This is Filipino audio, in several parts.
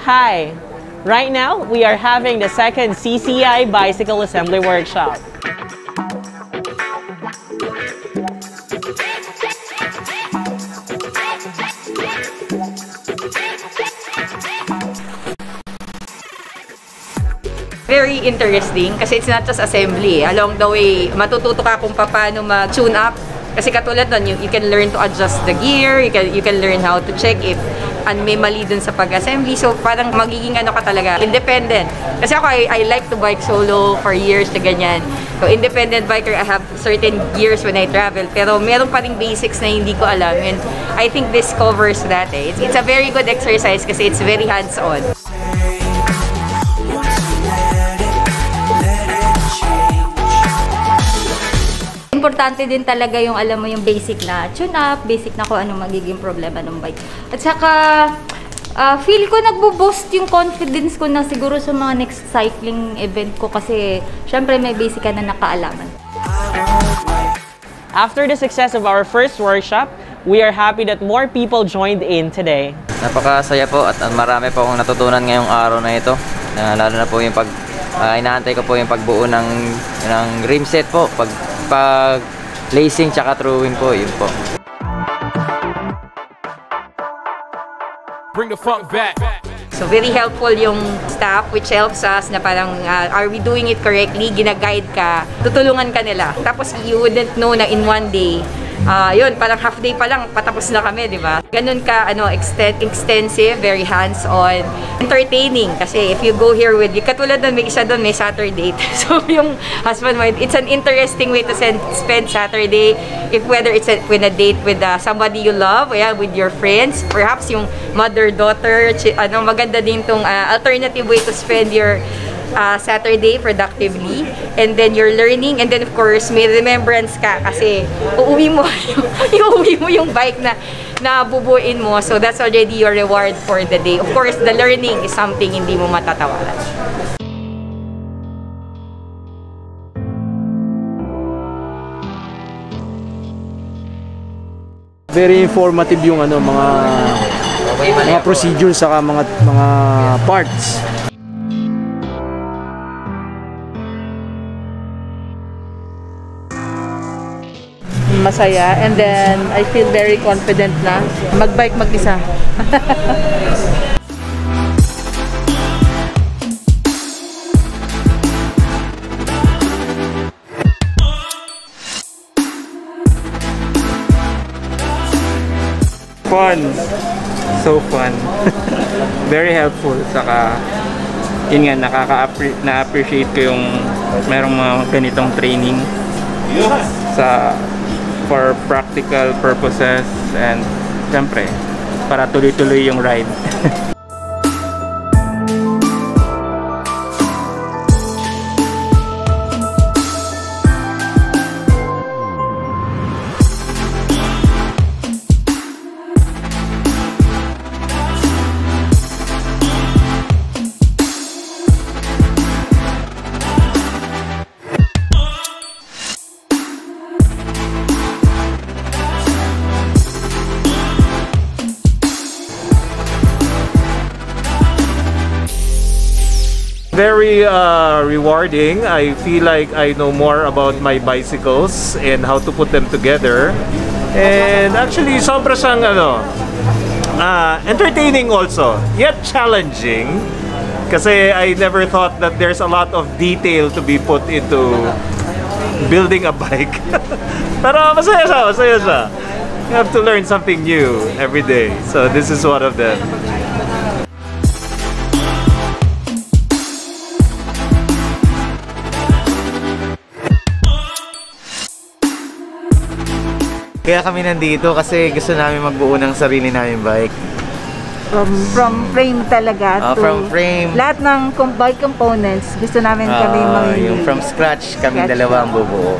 Hi! Right now, we are having the second CCCI Bicycle Assembly Workshop. Very interesting kasi it's not just assembly. Along the way, matututo ka kung paano mag-tune up. Kasi katulad nun, you can learn to adjust the gear, you can learn how to check if may mali dun sa pag-assembly. So parang magiging ano ka talaga, independent. Kasi ako, I like to bike solo for years na ganyan. So independent biker, I have certain gears when I travel. Pero meron pa ring basics na hindi ko alam. And I think this covers that. It's a very good exercise kasi it's very hands-on. Importante din talaga yung alam mo yung basic na tune up, basic na kung anong magiging problema ng bike. At saka feel ko nagbo-boost yung confidence ko na siguro sa mga next cycling event ko kasi syempre may basic ka na nakaalaman. After the success of our first workshop, we are happy that more people joined in today. Napakasaya po at marami po akong natutunan ngayong araw na ito. Lalo na po yung inaantay ko po yung pagbuo ng rim set po, pag lacing tsaka throwing po, yun po. Bring the funk back. So very helpful yung staff which helps us na parang are we doing it correctly, gina-guide ka, tutulungan ka nila. Tapos you wouldn't know na in one day, yun, parang half day pa lang, patapos na kami, di ba? Ganun ka, extensive, very hands-on, entertaining. Kasi if you go here with, katulad doon, may isa doon, may Saturday. So yung husband, it's an interesting way to spend Saturday. If whether it's with a date with somebody you love, yeah, with your friends, perhaps yung mother-daughter, maganda din tong alternative way to spend your Saturday productively, and then you're learning, and then of course may remembrance ka kasi uuwi mo yung bike na bubuin mo, so that's already your reward for the day. Of course, the learning is something hindi mo matatawaran. Very informative yung mga procedures saka mga parts. Masaya, and then I feel very confident na mag-bike mag-isa. Fun. So fun. Very helpful. Saka, yun nga, na-appreciate ko yung merong mga ganitong training for practical purposes, and siyempre para tuloy-tuloy yung ride. Very rewarding. I feel like I know more about my bicycles and how to put them together. And actually, sobra siyang entertaining also, yet challenging. Kasi I never thought that there's a lot of detail to be put into building a bike. Pero masaya siya. You have to learn something new every day. So this is one of them. Kaya kami nandito kasi gusto namin magbuo ng sarili namin bike. From frame talaga to from frame. Lahat ng bike components, gusto namin kami yung from scratch, kami dalawa ang bubuo.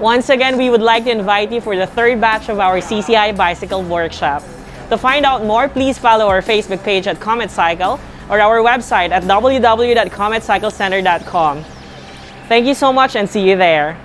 Once again, we would like to invite you for the third batch of our CCCI Bicycle Workshop. To find out more, please follow our Facebook page at COMET CYCLE or our website at www.COMETCYCLECENTER.com. Thank you so much and see you there.